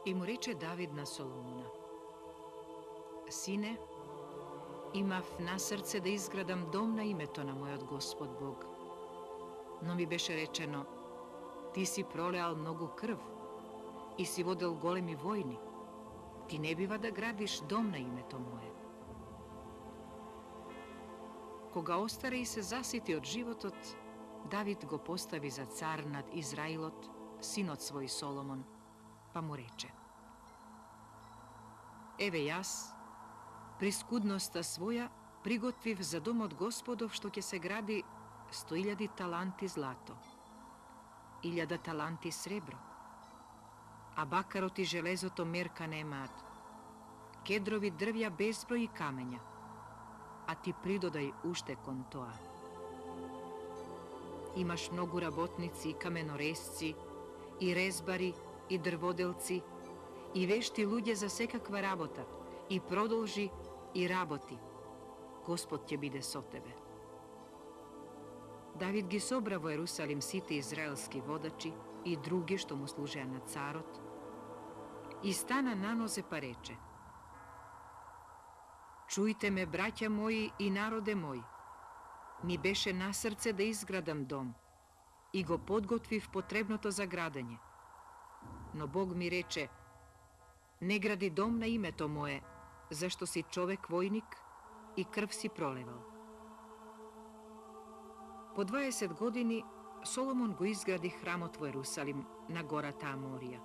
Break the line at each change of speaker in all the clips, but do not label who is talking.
I mu reče David na Solomona: Sine, imaf na srce da izgradam dom na ime to na moj od Gospod Bog. No mi beše rečeno: ti si proleal mnogu krv i si vodel golemi vojni. Ti ne biva da gradiš dom na ime to moje. Koga ostare i se zasiti od životot, David go postavi za car nad Izrailot, sinot svoj Solomon, pa mu reče: Eve jas, pri skudnosta svoja, prigotviv za dom od Gospodov, što će se gradi 100.000 talanti zlato, 1.000 talanti srebro, a bakarot i železo to merka nemat, kedrovi drvja bezbroj i kamenja, a ti pridodaj ušte kon toa. Imaš mnogu rabotnici i kamenoresci, i rezbari, i drvodelci, i vešti ludje za sekakva rabota, i prodolži, i raboti. Gospod će bide so tebe. David gi sobravo Jerusalim site izraelski vodači i drugi što mu služe na carot, i stana na noze pa reče: Čujte me, braća moji i narode moji, mi beše na srce da izgradam dom i go podgotviv potrebno to za gradanje. No Bog mi reče: ne gradi dom na ime to moje, zašto si čovek vojnik i krv si proleval. Po 20 godini Solomon go izgradi hramot u Jerusalim na gora Tamorija.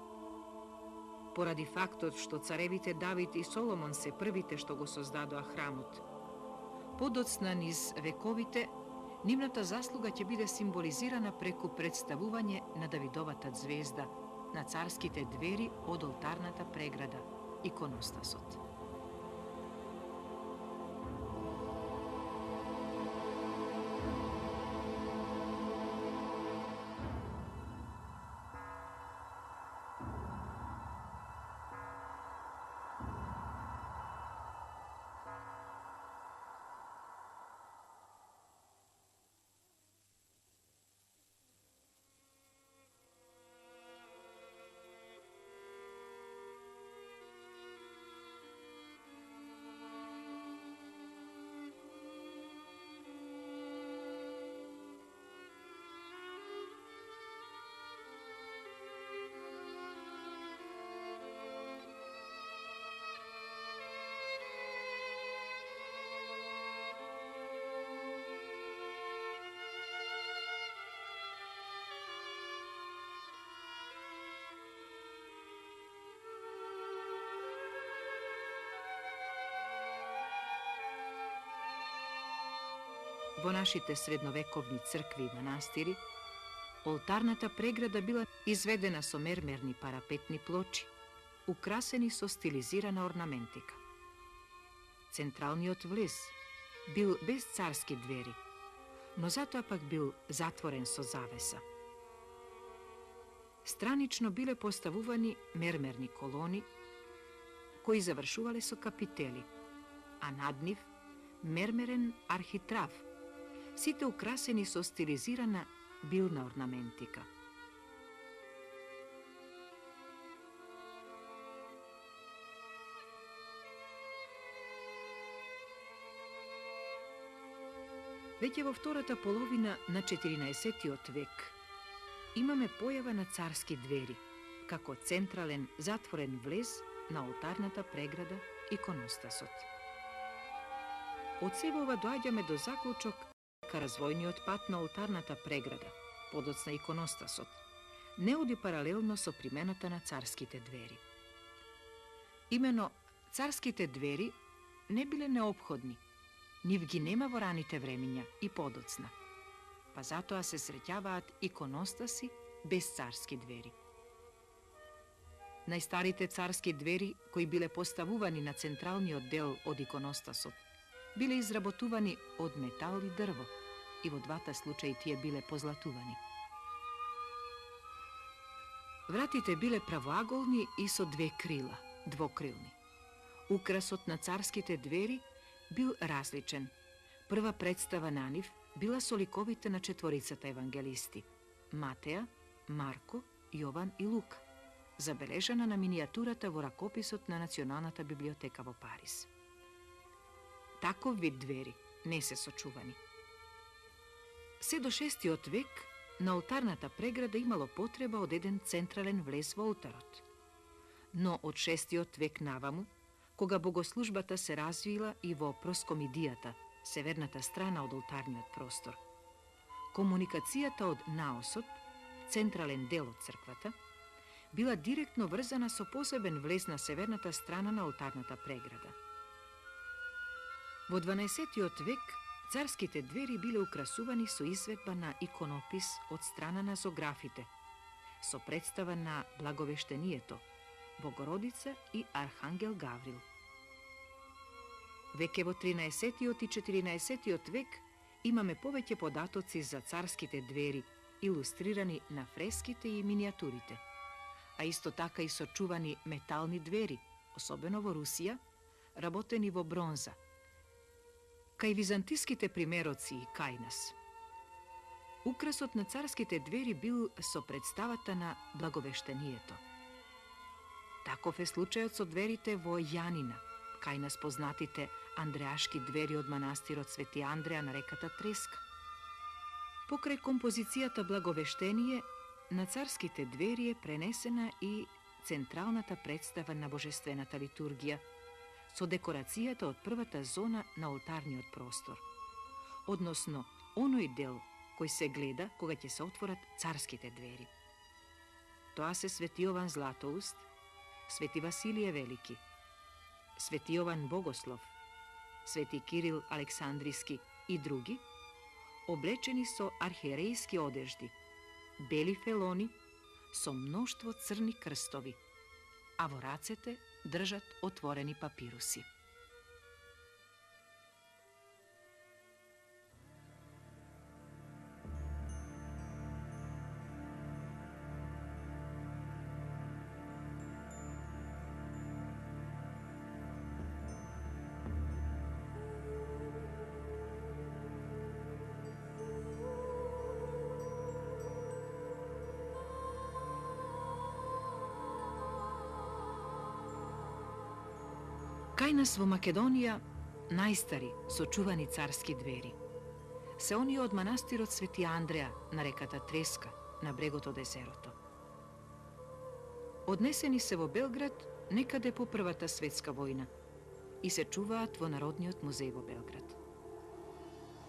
Poradi faktot što carevite David i Solomon se prvite što go sozdado a hramot. Podocnan iz vekovite, nimnata zasluga će bide simbolizirana preku predstavuvanje na Davidovata zvezda, na carskite dveri od oltarnata pregrada, ikonostasot. Vo našite srednovekovni crkvi i manastiri, oltarnata pregrada bila izvedena so mermerni parapetni ploči, ukraseni so stilizirana ornamentika. Centralni otvlez bil bez carski dveri, no zato apak bil zatvoren so zavesa. Stranično bile postavuvani mermerni koloni, koji završuvale so kapiteli, a nad njih mermeren arhitrav, site ukraseni so stilizirana bilna ornamentika. Već je vo vtorata polovina na 14. vek imame pojava na carski dveri, kako centralen zatvoren vlez na oltarnata pregrada ikonostasot. Od sevova dođame do zaključok ka razvojni otpad na oltarnata pregrada, podocna ikonostasot, ne odi paralelno so primenata na carskite dveri. Imeno carskite dveri ne bile neophodni, nivgi nema voranite vreminja i podocna, pa zato se srećavaat ikonostasi bez carski dveri. Najstarite carski dveri, koji bile postavuvani na centralni oddel od ikonostasot, bile izrabotuvani od metal i drvo i vo dvata slučaj tije bile pozlatuvani. Vratite bile pravoagolni i so dve krila, dvokrilni. Ukrasot na carskite dveri bil različen. Prva predstava na njiv bila so likovite na četvoricata evangelisti, Mateja, Marko, Jovan i Luka. забележана на минијатурата во ракописот на Националната библиотека во Париз. Таков вид двери не се сочувани. Се до 6 век на олтарната преграда имало потреба од еден централен влез во олтарот. Но од 6 век наваму, кога богослужбата се развила и во проскомидијата, северната страна од олтарниот простор, комуникацијата од наосот, централен дел од црквата, била директно врзана со посебен влез на северната страна на олтарната преграда. Во 12 век царските двери биле украсувани со изведба на иконопис од страна на зографите, со представа на Благовештението, Богородица и Архангел Гаврил. Веќе во 13 и 14 век имаме повеќе податоци за царските двери, илустрирани на фреските и минијатурите, а исто така и сочувани метални двери, особено во Русија, работени во бронза. Кај византиските примероци и кај нас. Украсот на царските двери бил со представата на Благовештението. Таков е случајот со дверите во Јанина, кај нас познатите андреашки двери од манастирот Свети Андреа на реката Треска. Покрај композицијата Благовештение, на царските двери е пренесена и централната представа на божествената литургија, со декорацијата од првата зона на олтарниот простор, односно оној дел кој се гледа кога ќе се отворат царските двери. Тоа се Свети Јован Златоуст, Свети Василије Велики, Свети Јован Богослов, Свети Кирил Александриски и други, облечени со архиерејски одежди, бели фелони со мноштво црни крстови, а во рацете држат отворени папируси. Кај нас во Македонија најстари сочувани царски двери се оние од манастирот Свети Андреа на реката Треска на брегот од езерото. Однесени се во Белград некаде по Првата светска војна и се чуваат во Народниот музеј во Белград.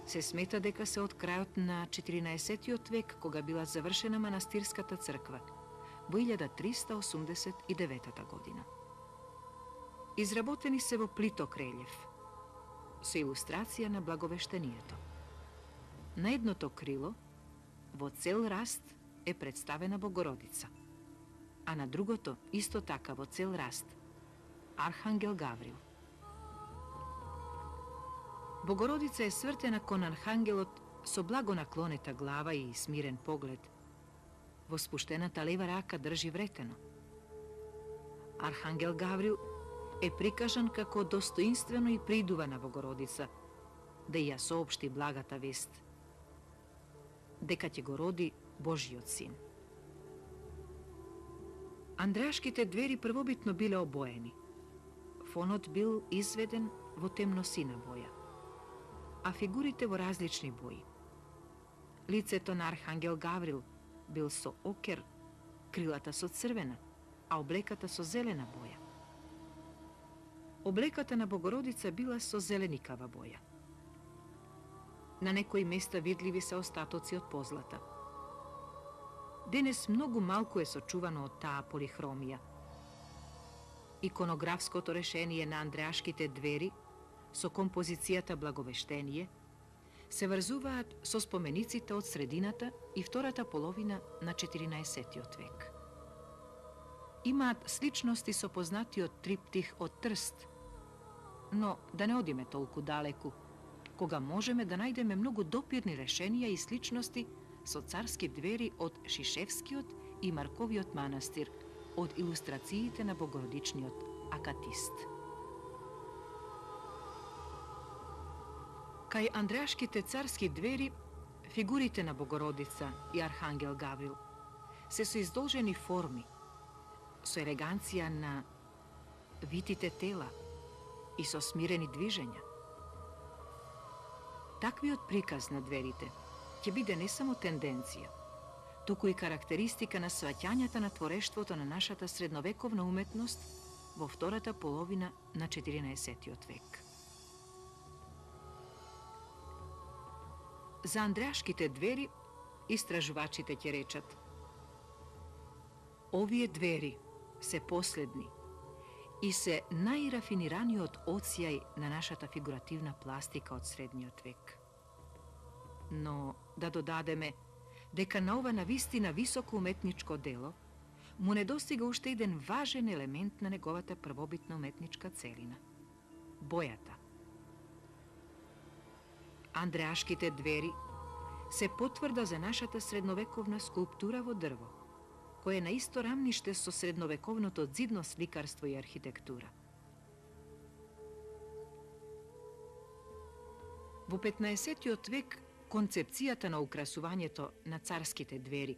Се смета дека се од крајот на 14 век, кога била завршена манастирската црква во 1389 година. Изработени се во плиток релјеф, со илустрација на Благовештението. На едното крило, во цел раст, е представена Богородица, а на другото, исто така во цел раст, Архангел Гаврил. Богородица е свртена кон Архангелот со благо наклонета глава и смирен поглед. Во спуштената лева рака држи вретено. Архангел Гаврил е прикажан како достоинствено и придувана Богородица, да ја соопшти благата вест, дека ќе го роди Божиот син. Андреашките двери првобитно биле обоени. Фонот бил изведен во темносина боја, а фигурите во различни бои. Лицето на Архангел Гаврил бил со окер, крилата со црвена, а облеката со зелена боја. Облеката на Богородица била со зеленикава боја. На некои места видливи се остатоци од позлата. Денес многу малку е сочувано од таа полихромија. Иконографското решение на андреашките двери со композицијата Благовештение се врзуваат со спомениците од средината и втората половина на 14 век. Имаат сличности со познатиот триптих од Трст, но да не одиме толку далеку, кога можеме да најдеме многу допирни решенија и сличности со царски двери од Шишевскиот и Марковиот манастир, од илустрациите на Богородичниот акатист. Кај андреашките царски двери, фигурите на Богородица и Архангел Гаврил се со издолжени форми, so elegancija na vitite tela i so smireni dviženja. Takviот приказ на дверите ќе биде не само тенденција, туку и карактеристика на сваќањата на творештвото на нашата средновековна уметност во втората половина на 14 век. За Андреашките двери истражувачите ќе речат: овие двери се последни и се најрафинираниот оцјај на нашата фигуративна пластика од средниот век. Но да додадеме дека на ова навистина високо уметничко дело му недостига уште еден важен елемент на неговата првобитна уметничка целина – бојата. Андреашките двери се потврда за нашата средновековна скулптура во дрво, која е на исто рамниште со средновековното ѕидно сликарство и архитектура. Во 15 век концепцијата на украсувањето на царските двери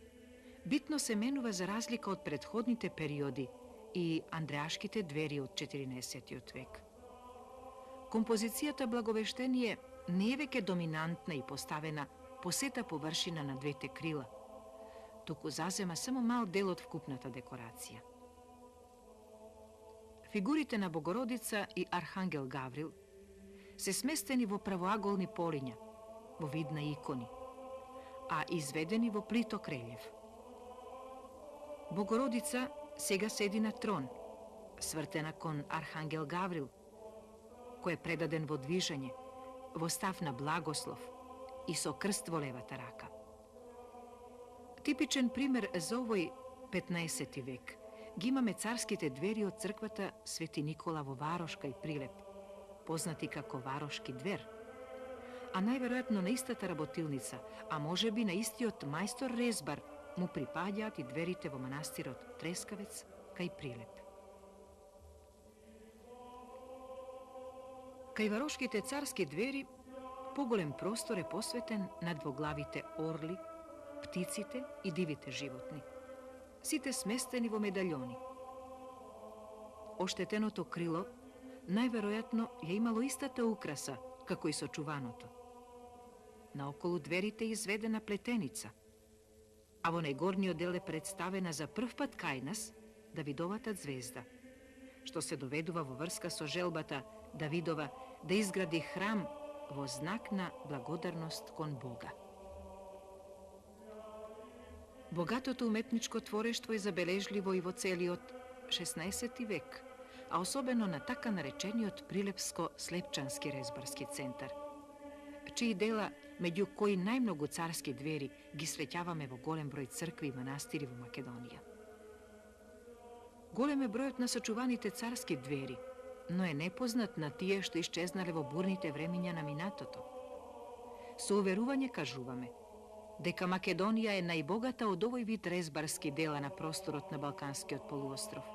битно се менува за разлика од претходните периоди и Андреашките двери од 14 век. Композицијата Благовештение не е веќе доминантна и поставена по сета површина на двете крила, туку зазема само мал дел од вкупната декорација. Фигурите на Богородица и Архангел Гаврил се сместени во правоаголни полиња, во вид на икони, а изведени во плиток релјеф. Богородица сега седи на трон, свртена кон Архангел Гаврил, кој е предаден во движење, во став на благослов и со крст во левата рака. Типичен пример за овој 15 век ги имаме царските двери од црквата Свети Никола во Варошка и Прилеп, познати како Варошки двер, а најверојатно на истата работилница, а може би на истиот мајстор резбар, му припаѓаат и дверите во манастирот Трескавец кај Прилеп. Кај Варошките царски двери поголем простор е посветен на двоглавите орли, птиците и дивите животни, сите сместени во медаљони. Оштетеното крило најверојатно ја имало истата украса како и сочуваното. Наоколу дверите е изведена плетеница, а во најгорниот дел е представена за прв пат кај нас Давидовата звезда, што се доведува во врска со желбата Давидова да изгради храм во знак на благодарност кон Бога. Богатото уметничко творештво е забележливо и во целиот 16 век, а особено на така наречениот Прилепско-Слепчански резбарски центар, чии дела, меѓу кои најмногу царски двери, ги среќаваме во голем број цркви и манастири во Македонија. Голем е бројот на сочуваните царски двери, но е непознат на тие што исчезнале во бурните времиња на минатото. Со уверување кажуваме дека Македонија е најбогата од овој вид резбарски дела на просторот на Балканскиот полуостров.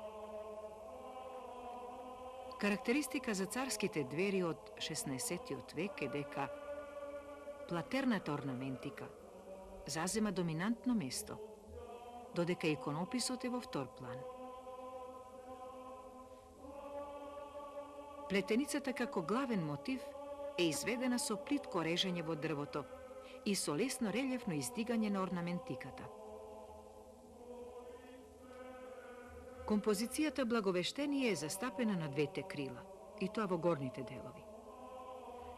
Карактеристика за царските двери од 16 век е дека платерната орнаментика зазема доминантно место, додека иконописот е во втор план. Плетеницата како главен мотив е изведена со плитко режење во дрвото и со лесно релјефно издигање на орнаментиката. Композицијата Благовештение е застапена на двете крила, и тоа во горните делови.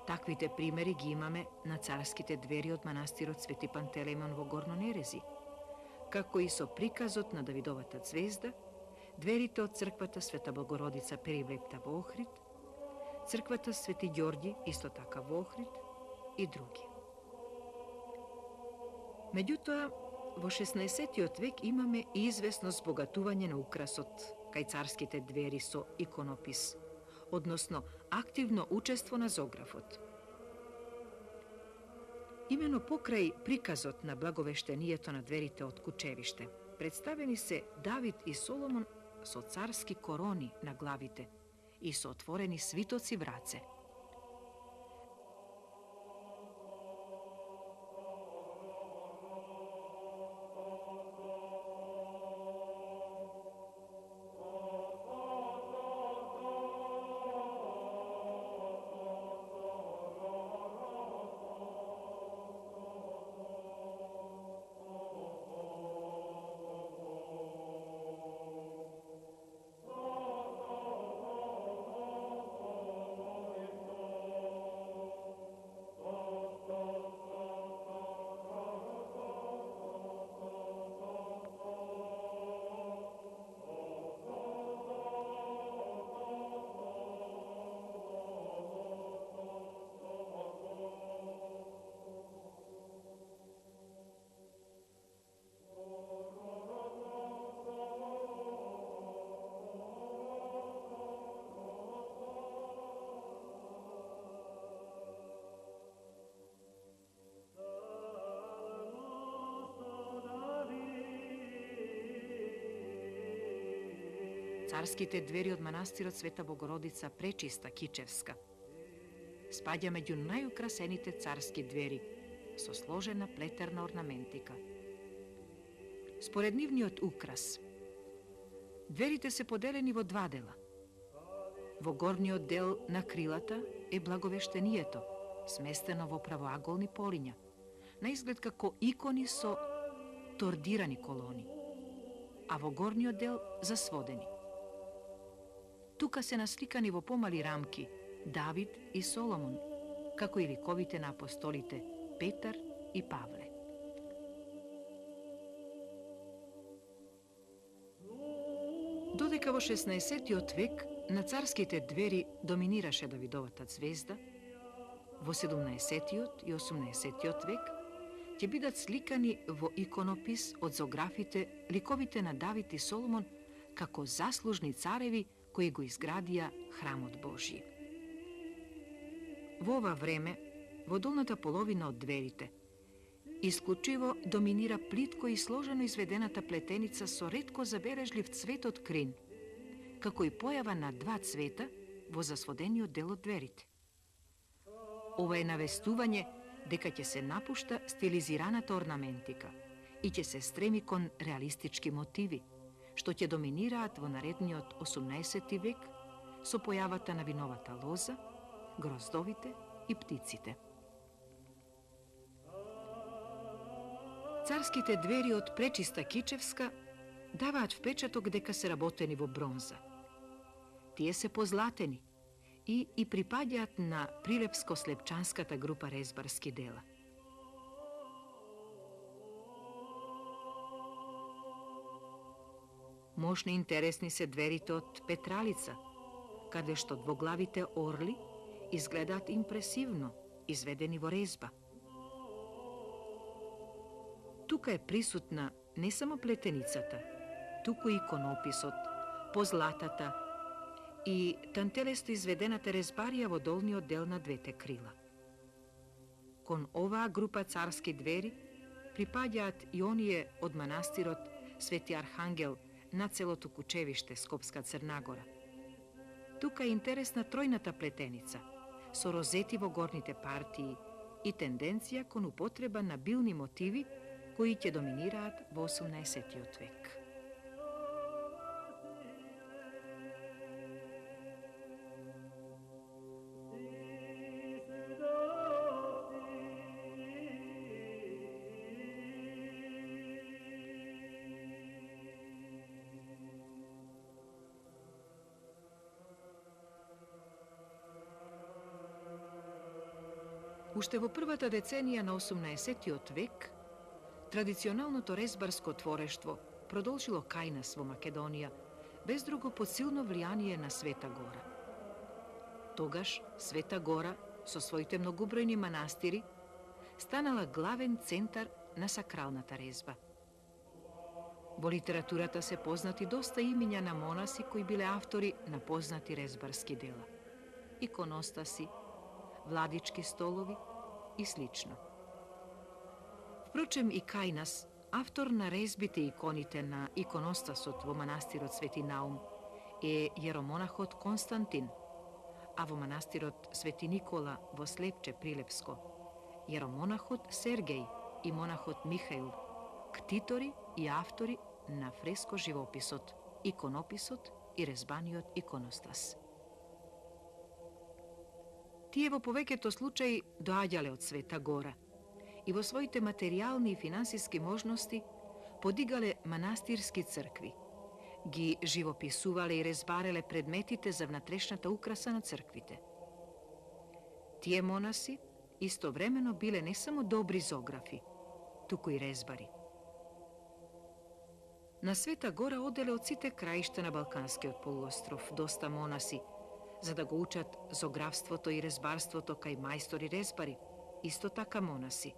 Таквите примери ги имаме на царските двери од манастирот Свети Пантелеймон во Горно Нерези, како и со приказот на Давидовата звезда, дверите од црквата Света Богородица Перивлепта во Охрид, црквата Свети Ѓорѓи исто така во Охрид и други. Меѓутоа, во 16 век имаме и известно збогатување на украсот кај царските двери со иконопис, односно активно учество на зографот. Имено покрај приказот на Благовештението на дверите од кучевиште, представени се Давид и Соломон со царски корони на главите и со отворени свитоци в раце. Carskite двери од манастирот Света Богородица Пречиста Кичевска спаѓа меѓу најукрасените царски двери со сложена плетерна орнаментика. Според нивниот украс, дверите се поделени во два дела. Во горниот дел на крилата е благовештението, сместено во правоаголни полиња, на изглед како икони со тордирани колони, а во горниот дел засводени. Тука се насликани во помали рамки Давид и Соломон, како и ликовите на апостолите Петар и Павле. Додека во 16-тиот век на царските двери доминираше Давидовата звезда, во 17-тиот и 18-тиот век ќе бидат сликани во иконопис од зоографите ликовите на Давид и Соломон како заслужни цареви кои го изградија храмот Божји. Во ова време, во долната половина од дверите, исклучиво доминира плитко и сложено изведената плетеница со ретко забележлив цвет од крин, како и појава на два цвета во засводениот дел од дверите. Ова е навестување дека ќе се напушта стилизираната орнаментика и ќе се стреми кон реалистички мотиви, што ќе доминираат во наредниот 18 век со појавата на виновата лоза, гроздовите и птиците. Царските двери од Пречиста Кичевска даваат впечаток дека се работени во бронза. Тие се позлатени и припаѓаат на Прилепско-Слепчанската група резбарски дела. Мощни интересни се дверите од Петралица, каде што двоглавите орли изгледаат импресивно, изведени во резба. Тука е присутна не само плетеницата, туку и иконописот, позлатата и тантелесто изведената резбарија во долниот дел на двете крила. Кон оваа група царски двери припаѓаат и оние од манастирот Свети Архангел на целото Кучевиште, Скопска Црнагора. Тука е интересна тројната плетеница, со розети во горните партии и тенденција кон употреба на билни мотиви кои ќе доминираат во 18-тиот век. Уште во првата деценија на 18-тиот век, традиционалното резбарско творештво продолжило кај нас во Македонија, без друго под силно влијание на Света Гора. Тогаш Света Гора, со своите многобројни манастири, станала главен центар на сакралната резба. Во литературата се познати доста имиња на монаси кои биле автори на познати резбарски дела. Иконостаси, владички столови и слично. Впрочем, и кај нас, автор на резбите и иконите на иконостасот во манастирот Свети Наум е јеромонахот Константин, а во манастирот Свети Никола во Слепче Прилепско, јеромонахот Сергеј и монахот Михаил, ктитори и автори на фреско живописот, иконописот и резбаниот иконостас. Тие во повеќето случаи доаѓале од Света Гора и во своите материјални и финансиски можности подигале манастирски цркви, ги живописувале и резбареле предметите за внатрешната украса на црквите. Тие монаси истовремено биле не само добри зографи, туку и резбари. На Света Гора оделе од сите краишта на Балканскиот полуостров доста монаси, за да го учат зографството и резбарството кај мајстори резбари, исто така монаси,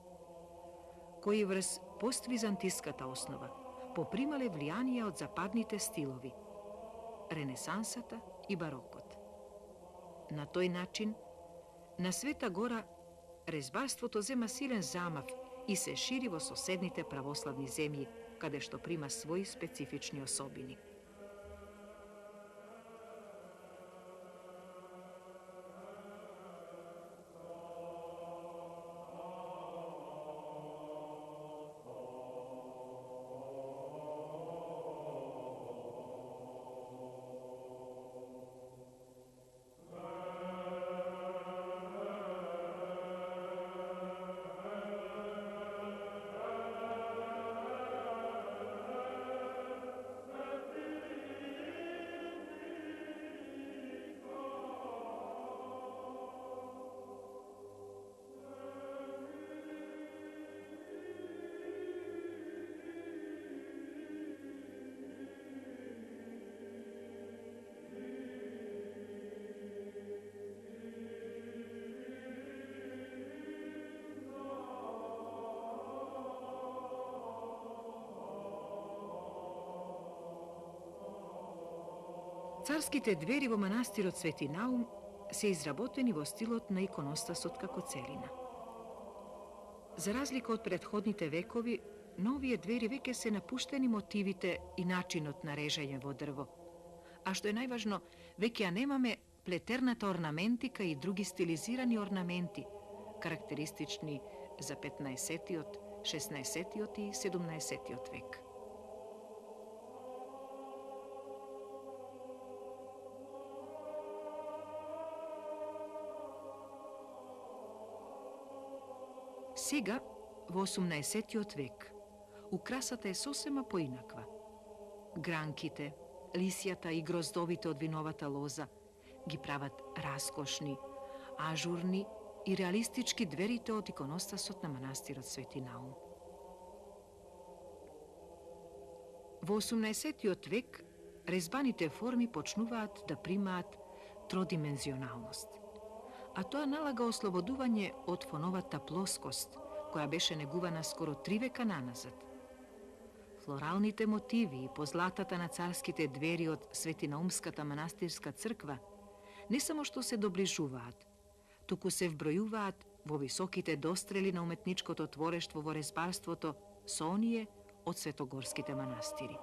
кои врз поствизантиската основа попримале влијанија од западните стилови, ренесансата и барокот. На тој начин, на Света Гора резбарството зема силен замав и се шири во соседните православни земји, каде што прима своји специфични особини. Царските двери во манастирот Свети Наум се изработени во стилот на иконостасот како целина. За разлика од претходните векови, на овие двери веќе се напуштени мотивите и начинот на режање во дрво. А што е најважно, веќе ја немаме плетерната орнаментика и други стилизирани орнаменти, карактеристични за 15-тиот, 16-тиот и 17-тиот век. Сега, во 18-тиот век, украсата е сосема поинаква. Гранките, лисјата и гроздовите од виновата лоза ги прават раскошни, ажурни и реалистички дверите од иконостасот на манастирот Свети Наум. Во 18-тиот век, резбаните форми почнуваат да примаат тродимензионалност, а тоа налага ослободување од фоновата плоскост, која беше негувана скоро 3 века наназад. Флоралните мотиви и позлатата на царските двери од Светинаумската манастирска црква не само што се доближуваат, туку се вбројуваат во високите дострели на уметничкото творештво во резбарството со оние од светогорските манастири.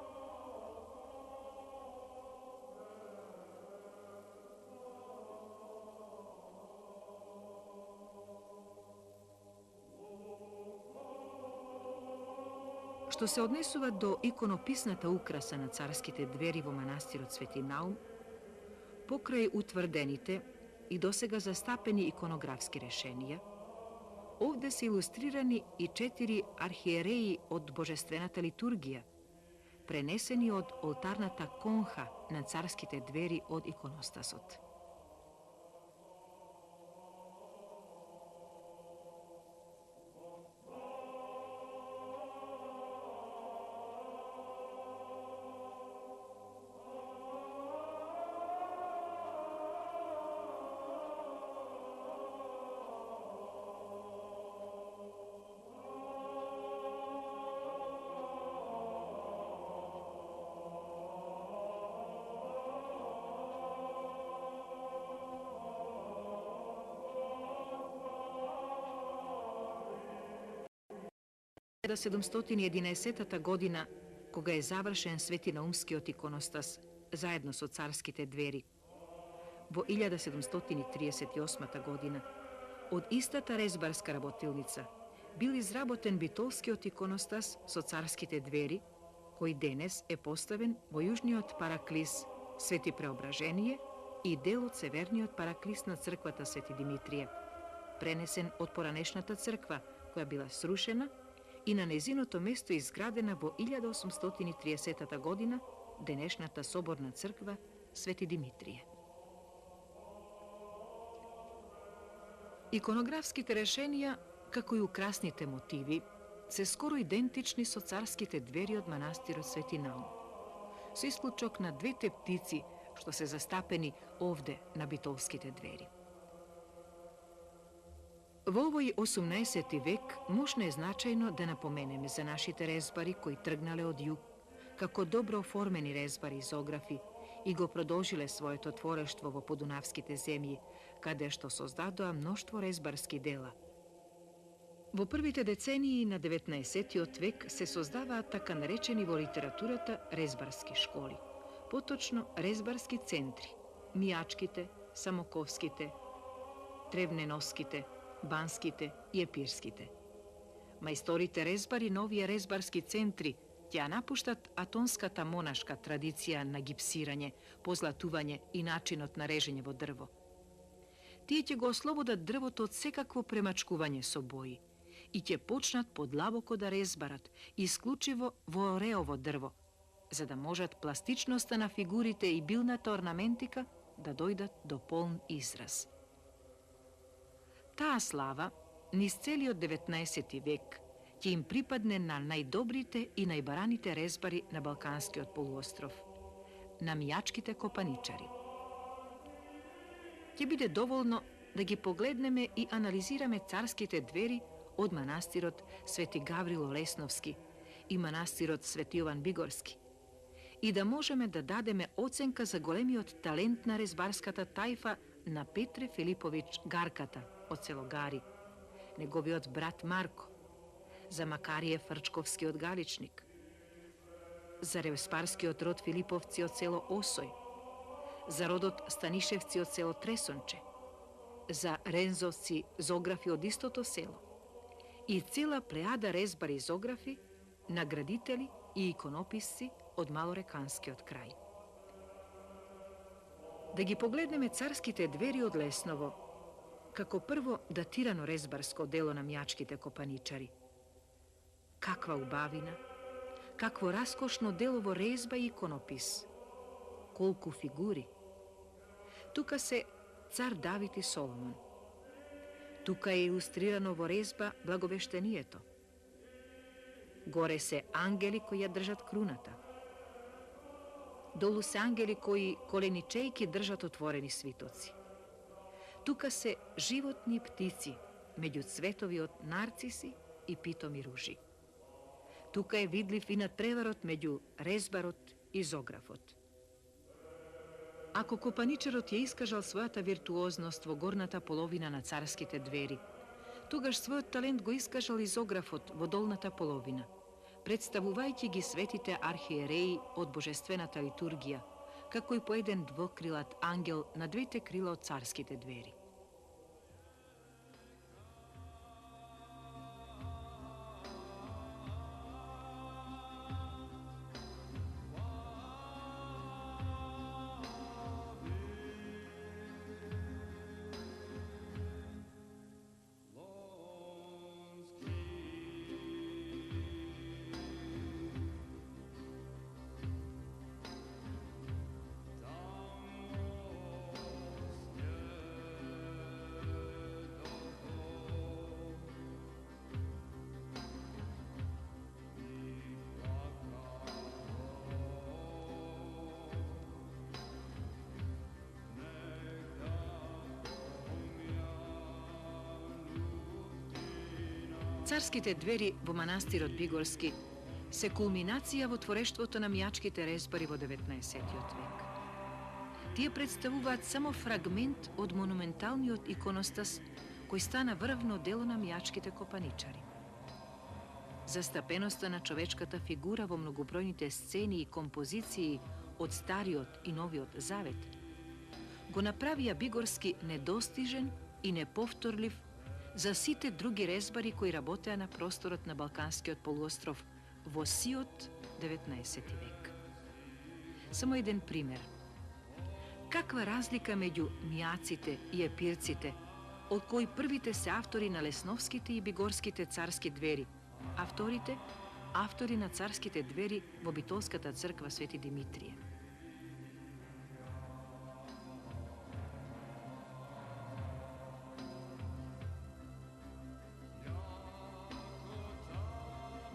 Што се однесува до иконописната украса на царските двери во манастирот Свети Наум, покрај утврдените и досега застапени иконографски решенија, овде се илустрирани и 4 архиереи од божествената литургија, пренесени од олтарната конха на царските двери од иконостасот. До 711 година, кога е завршен Светинаумскиот иконостас заедно со царските двери, во 1738 година, од истата резбарска работилница бил изработен битолскиот иконостас со царските двери, кој денес е поставен во јужниот параклис Свети Преображение и дел од северниот параклис на црквата Свети Димитрije, пренесен од поранешната црква, која била срушена и на незиното место изградена во 1830 година денешната соборна црква Свети Димитрije. Иконографските решенија, како и украсните мотиви, се скоро идентични со царските двери од манастирот Свети Наум, со исклучок на 2 птици што се застапени овде на битолските двери. Во овој 18 век можно е значајно да напоменеме за нашите резбари кои тргнале од југ, како добро оформени резбари и зографи и го продолжиле своето творештво во подунавските земји, каде што создадоа мноштво резбарски дела. Во првите децении на 19 век се создаваат така наречени во литературата резбарски школи, поточно резбарски центри, мијачките, самоковските, тревненоските, банските и епирските. Мајсторите резбари на овие резбарски центри ќе напуштат атонската монашка традиција на гипсирање, позлатување и начинот на режење во дрво. Тие ќе го ослободат дрвото од секакво премачкување со бои и ќе почнат подлабоко да резбарат, исклучиво во ореово дрво, за да можат пластичноста на фигурите и билната орнаментика да дојдат до полн израз. Таа слава, низ целиот 19 век, ќе им припадне на најдобрите и најбараните резбари на Балканскиот полуостров, на мијачките копаничари. Ќе биде доволно да ги погледнеме и анализираме царските двери од манастирот Свети Гаврило Лесновски и манастирот Свети Јован Бигорски и да можеме да дадеме оценка за големиот талент на резбарската тајфа на Петре Филиповиќ Гарката од село Гари, неговиот брат Марко, за Макарije Фрчковски од Галичник, за резбарскиот род Филиповци од село Осој, за родот Станишевци од село Тресонче, за Рензовци зографи од истото село и цела плејада резбари зографи, наградители и иконописци од малореканскиот крај. Да ги погледнеме царските двери од Лесново, како прво датирано резбарско дело на мјачките копаничари. Каква убавина, какво раскошно дело во резба и иконопис, колку фигури. Тука се цар Давид и Соломон. Тука е илустрирано во резба благовештението. Горе се ангели кои ја држат круната. Долу се ангели кои коленичејки држат отворени свитоци. Тука се животни птици, меѓу цветови од нарциси и питоми ружи. Тука е видлив и надпреварот меѓу резбарот и зографот. Ако копаничарот ја искажал својата виртуозност во горната половина на царските двери, тогаш својот талент го искажал и зографот во долната половина, представувајќи ги светите архиереи од божествената литургија, како и по еден двокрилат ангел на двете крила од царските двери. Царските двери во манастирот Бигорски се кулминација во творештвото на мјачките резбари во 19. век. Тие представуваат само фрагмент од монументалниот иконостас кој стана врвно дело на мјачките копаничари. Застапеноста на човечката фигура во многобројните сцени и композиции од Стариот и Новиот Завет го направија Бигорски недостижен и неповторлив за сите други резбари кои работеа на просторот на Балканскиот полуостров во сиот 19. век. Само еден пример. Каква разлика меѓу мјаците и епирците, од кои првите се автори на лесновските и бигорските царски двери, а вторите автори на царските двери во Битолската црква Свети Димитрije.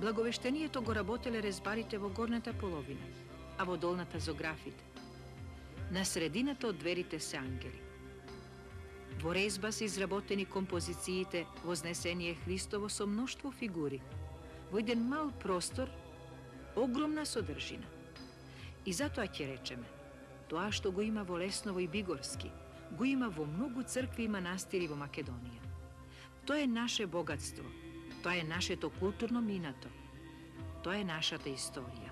Благовештението го работеле резбарите во горната половина, а во долната зографите. На средината од дверите се ангели. Во резба се изработени композициите Вознесение Христово со мноштво фигури, во еден мал простор, огромна содржина. И затоа ќе речеме, тоа што го има во Лесново и Бигорски, го има во многу цркви и манастири во Македонија. Тоа е наше богатство. Тоа е нашето културно минато. Тоа е нашата историја.